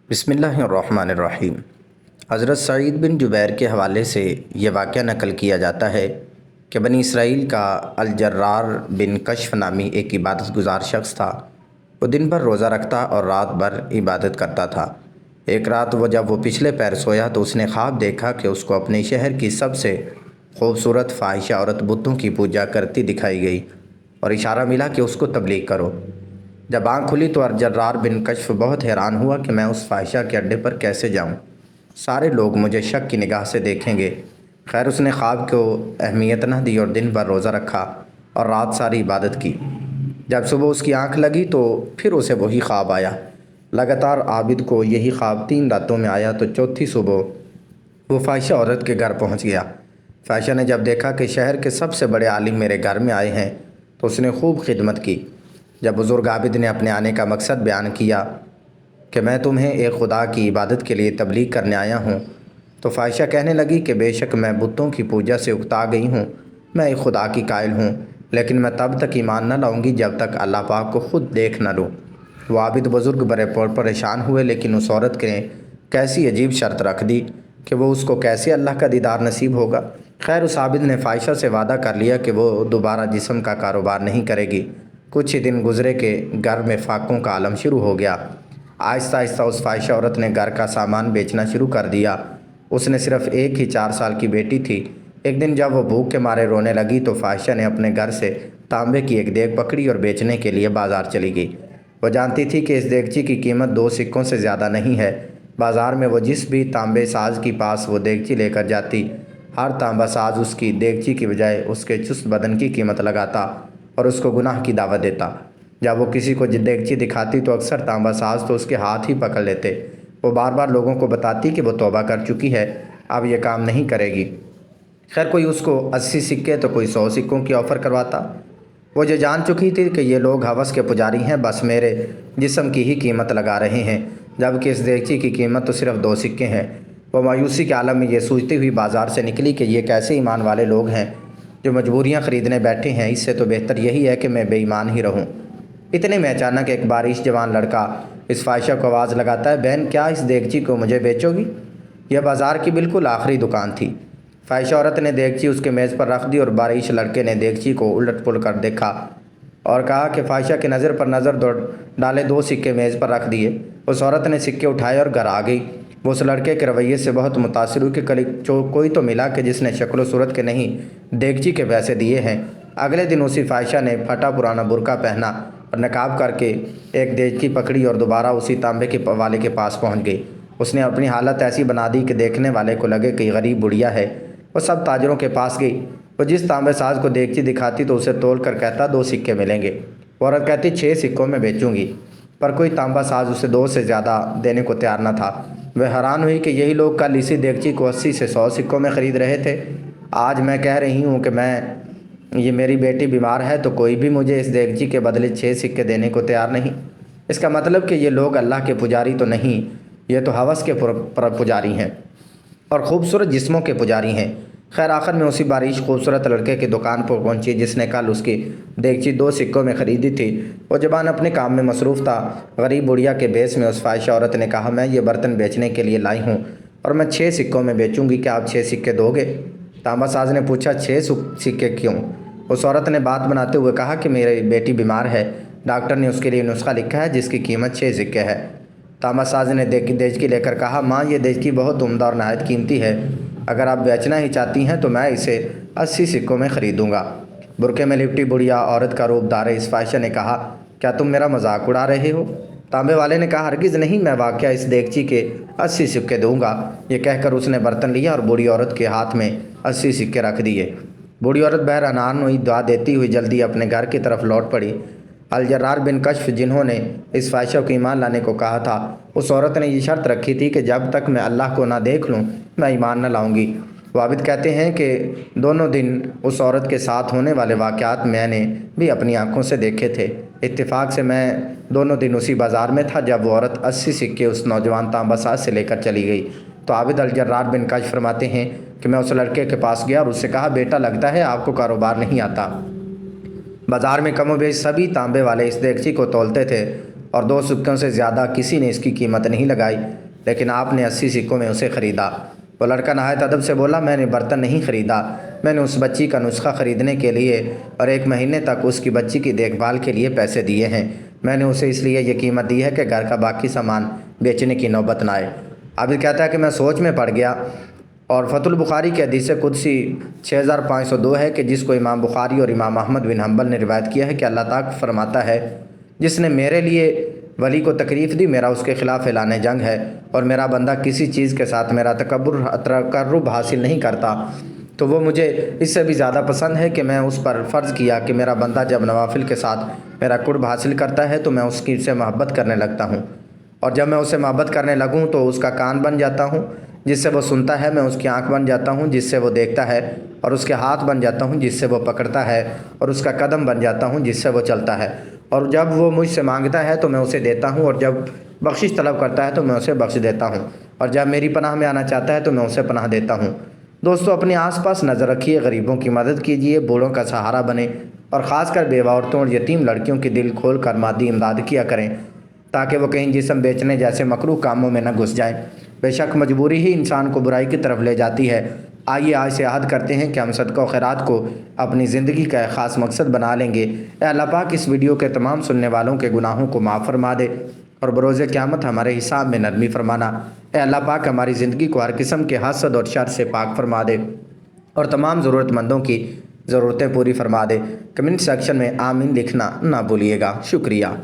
بسم اللہ الرحمن الرحیم۔ حضرت سعید بن جبیر کے حوالے سے یہ واقعہ نقل کیا جاتا ہے کہ بنی اسرائیل کا الجرار بن کشف نامی ایک عبادت گزار شخص تھا۔ وہ دن بھر روزہ رکھتا اور رات بھر عبادت کرتا تھا۔ ایک رات جب وہ پچھلے پیر سویا تو اس نے خواب دیکھا کہ اس کو اپنے شہر کی سب سے خوبصورت فاحشہ عورت بتوں کی پوجا کرتی دکھائی گئی اور اشارہ ملا کہ اس کو تبلیغ کرو۔ جب آنکھ کھلی تو الجرار بن کشف بہت حیران ہوا کہ میں اس فاحشہ کے اڈے پر کیسے جاؤں، سارے لوگ مجھے شک کی نگاہ سے دیکھیں گے۔ خیر اس نے خواب کو اہمیت نہ دی اور دن بھر روزہ رکھا اور رات ساری عبادت کی۔ جب صبح اس کی آنکھ لگی تو پھر اسے وہی خواب آیا۔ لگاتار عابد کو یہی خواب 3 راتوں میں آیا تو چوتھی صبح وہ فاحشہ عورت کے گھر پہنچ گیا۔ فاحشہ نے جب دیکھا کہ شہر کے سب سے بڑے عالم میرے گھر میں آئے ہیں تو اس نے خوب خدمت کی۔ جب بزرگ عابد نے اپنے آنے کا مقصد بیان کیا کہ میں تمہیں ایک خدا کی عبادت کے لیے تبلیغ کرنے آیا ہوں، تو فاحشہ کہنے لگی کہ بے شک میں بتوں کی پوجا سے اکتا گئی ہوں، میں ایک خدا کی قائل ہوں، لیکن میں تب تک ایمان نہ لاؤں گی جب تک اللہ پاک کو خود دیکھ نہ لوں۔ وہ عابد بزرگ بڑے پریشان ہوئے، لیکن اس عورت نے کیسی عجیب شرط رکھ دی کہ وہ اس کو کیسے اللہ کا دیدار نصیب ہوگا۔ خیر اس عابد نے فاحشہ سے وعدہ کر لیا کہ وہ دوبارہ جسم کا کاروبار نہیں کرے گی۔ کچھ ہی دن گزرے کہ گھر میں فاقوں کا عالم شروع ہو گیا۔ آہستہ آہستہ اس فاحشہ عورت نے گھر کا سامان بیچنا شروع کر دیا۔ اس نے صرف ایک ہی 4 سال کی بیٹی تھی۔ ایک دن جب وہ بھوک کے مارے رونے لگی تو فاحشہ نے اپنے گھر سے تانبے کی ایک دیگ پکڑی اور بیچنے کے لیے بازار چلی گئی۔ وہ جانتی تھی کہ اس دیگچی کی قیمت 2 سکوں سے زیادہ نہیں ہے۔ بازار میں وہ جس بھی تانبے ساز کے پاس وہ دیگچی لے کر جاتی، ہر تانبا ساز اس کی دیگچی کی بجائے اس کے چست بدن کی قیمت لگاتا اور اس کو گناہ کی دعوت دیتا۔ جب وہ کسی کو دیگچی دکھاتی تو اکثر تانبا ساز تو اس کے ہاتھ ہی پکڑ لیتے۔ وہ بار بار لوگوں کو بتاتی کہ وہ توبہ کر چکی ہے، اب یہ کام نہیں کرے گی۔ خیر کوئی اس کو 80 سکے تو کوئی 100 سکوں کی آفر کرواتا۔ وہ جو جان چکی تھی کہ یہ لوگ ہوس کے پجاری ہیں، بس میرے جسم کی ہی قیمت لگا رہے ہیں، جبکہ اس دیگچی کی قیمت تو صرف 2 سکے ہیں۔ وہ مایوسی کے عالم میں یہ سوچتی ہوئی بازار سے نکلی کہ یہ کیسے ایمان والے لوگ ہیں جو مجبوریاں خریدنے بیٹھے ہیں، اس سے تو بہتر یہی ہے کہ میں بے ایمان ہی رہوں۔ اتنے میں اچانک ایک بارش جوان لڑکا اس فاحشہ کو آواز لگاتا ہے، بہن کیا اس دیگچی کو مجھے بیچو گی؟ یہ بازار کی بالکل آخری دکان تھی۔ فاحشہ عورت نے دیگچی اس کے میز پر رکھ دی اور بارش لڑکے نے دیگچی کو الٹ پلٹ کر دیکھا اور کہا کہ فاحشہ کے نظر پر نظر ڈالے 2 سکے میز پر رکھ دیے۔ اس عورت نے سکے اٹھائے اور گھر آ گئی۔ وہ اس لڑکے کے رویے سے بہت متاثر ہوئی کہ کوئی تو ملا کہ جس نے شکل و صورت کے نہیں دیگچی کے پیسے دیے ہیں۔ اگلے دن اسی فاحشہ نے پھٹا پرانا برقع پہنا اور نقاب کر کے ایک دیگچی پکڑی اور دوبارہ اسی تانبے کے والے کے پاس پہنچ گئی۔ اس نے اپنی حالت ایسی بنا دی کہ دیکھنے والے کو لگے کہ غریب بڑھیا ہے۔ وہ سب تاجروں کے پاس گئی۔ وہ جس تانبے ساز کو دیگچی دکھاتی تو اسے تول کر کہتا 2 سکے ملیں گے۔ وہ عورت کہتی 6 سکوں میں بیچوں گی، پر کوئی تانبا ساز اسے 2 سے زیادہ دینے کو تیار نہ تھا۔ وہ حیران ہوئی کہ یہی لوگ کل اسی دیگچی کو 80 سے 100 سکوں میں خرید رہے تھے۔ آج میں کہہ رہی ہوں کہ یہ میری بیٹی بیمار ہے تو کوئی بھی مجھے اس دیگچی کے بدلے 6 سکے دینے کو تیار نہیں۔ اس کا مطلب کہ یہ لوگ اللہ کے پجاری تو نہیں، یہ تو ہوس کے پجاری ہیں اور خوبصورت جسموں کے پجاری ہیں۔ خیر آخر میں اسی بارش خوبصورت لڑکے کی دکان پر پہنچی جس نے کل اس کی دیگچی 2 سکوں میں خریدی تھی۔ وہ جوان اپنے کام میں مصروف تھا۔ غریب بڑھیا کے بیس میں اس فاحشہ عورت نے کہا، میں یہ برتن بیچنے کے لیے لائی ہوں اور میں 6 سکوں میں بیچوں گی، کیا آپ 6 سکے دو گے؟ تانبا ساز نے پوچھا 6 سکے کیوں؟ اس عورت نے بات بناتے ہوئے کہا کہ میری بیٹی بیمار ہے، ڈاکٹر نے اس کے لیے نسخہ لکھا ہے جس کی قیمت 6 سکے ہے۔ تانبا ساز نے دیگچی لے کر کہا، ماں یہ دیگچی بہت عمدہ اور نہایت قیمتی ہے، اگر آپ بیچنا ہی چاہتی ہیں تو میں اسے 80 سکوں میں خریدوں گا۔ برقعے میں لپٹی بڑھیا عورت کا روپ دار اس فاحشہ نے کہا، کیا تم میرا مذاق اڑا رہے ہو؟ تانبے والے نے کہا، ہرگز نہیں، میں واقعہ اس دیگچی کے 80 سکے دوں گا۔ یہ کہہ کر اس نے برتن لیا اور بوڑھی عورت کے ہاتھ میں 80 سکے رکھ دیے۔ بوڑھی عورت بہرحال ہوئی، دعا دیتی ہوئی جلدی اپنے گھر کی طرف لوٹ پڑی۔ الجرار بن کشف جنہوں نے اس فاحشہ کو ایمان لانے کو کہا تھا، اس عورت نے یہ شرط رکھی تھی کہ جب تک میں اللہ کو نہ دیکھ لوں میں ایمان نہ لاؤں گی۔ عابد کہتے ہیں کہ دونوں دن اس عورت کے ساتھ ہونے والے واقعات میں نے بھی اپنی آنکھوں سے دیکھے تھے۔ اتفاق سے میں دونوں دن اسی بازار میں تھا جب وہ عورت 80 سکے اس نوجوان تانبا ساز سے لے کر چلی گئی۔ تو عابد الجرار بن کشف فرماتے ہیں کہ میں اس لڑکے کے پاس گیا اور اس سے کہا، بیٹا لگتا ہے آپ کو کاروبار نہیں آتا۔ بازار میں کم و بیش سبھی تانبے والے اس دیگچی کو تولتے تھے اور 2 سکوں سے زیادہ کسی نے اس کی قیمت نہیں لگائی، لیکن آپ نے 80 سکوں میں اسے خریدا۔ وہ لڑکا نہایت ادب سے بولا، میں نے برتن نہیں خریدا، میں نے اس بچی کا نسخہ خریدنے کے لیے اور 1 مہینے تک اس کی بچی کی دیکھ بھال کے لیے پیسے دیے ہیں۔ میں نے اسے اس لیے یہ قیمت دی ہے کہ گھر کا باقی سامان بیچنے کی نوبت نہ آئے۔ عابد کہتا ہے کہ میں سوچ میں پڑ گیا، اور فتح البخاری کی حدیث قدسی 6502 ہے کہ جس کو امام بخاری اور امام احمد بن حنبل نے روایت کیا ہے کہ اللہ تعالیٰ فرماتا ہے، جس نے میرے لیے ولی کو تکلیف دی میرا اس کے خلاف اعلان جنگ ہے، اور میرا بندہ کسی چیز کے ساتھ میرا تقرب حاصل نہیں کرتا تو وہ مجھے اس سے بھی زیادہ پسند ہے کہ میں اس پر فرض کیا کہ میرا بندہ جب نوافل کے ساتھ میرا قرب حاصل کرتا ہے تو میں اس کی سے محبت کرنے لگتا ہوں، اور جب میں اسے محبت کرنے لگوں تو اس کا کان بن جاتا ہوں جس سے وہ سنتا ہے، میں اس کی آنکھ بن جاتا ہوں جس سے وہ دیکھتا ہے، اور اس کے ہاتھ بن جاتا ہوں جس سے وہ پکڑتا ہے، اور اس کا قدم بن جاتا ہوں جس سے وہ چلتا ہے، اور جب وہ مجھ سے مانگتا ہے تو میں اسے دیتا ہوں، اور جب بخشش طلب کرتا ہے تو میں اسے بخش دیتا ہوں، اور جب میری پناہ میں آنا چاہتا ہے تو میں اسے پناہ دیتا ہوں۔ دوستو، اپنے آس پاس نظر رکھیے، غریبوں کی مدد کیجیے، بوڑھوں کا سہارا بنیں، اور خاص کر بیوہ عورتوں اور یتیم لڑکیوں کی دل کھول کر مادی امداد کیا کریں تاکہ وہ کہیں جسم بیچنے جیسے مکروہ کاموں میں نہ گھس جائیں۔ بے شک مجبوری ہی انسان کو برائی کی طرف لے جاتی ہے۔ آئیے آج سے عہد کرتے ہیں کہ ہم صدقہ و خیرات کو اپنی زندگی کا ایک خاص مقصد بنا لیں گے۔ اے اللہ پاک اس ویڈیو کے تمام سننے والوں کے گناہوں کو معاف فرما دے اور بروز قیامت ہمارے حساب میں نرمی فرمانا۔ اے اللہ پاک ہماری زندگی کو ہر قسم کے حسد اور شر سے پاک فرما دے اور تمام ضرورت مندوں کی ضرورتیں پوری فرما دے۔ کمنٹ سیکشن میں آمین لکھنا نہ بھولیے گا۔ شکریہ۔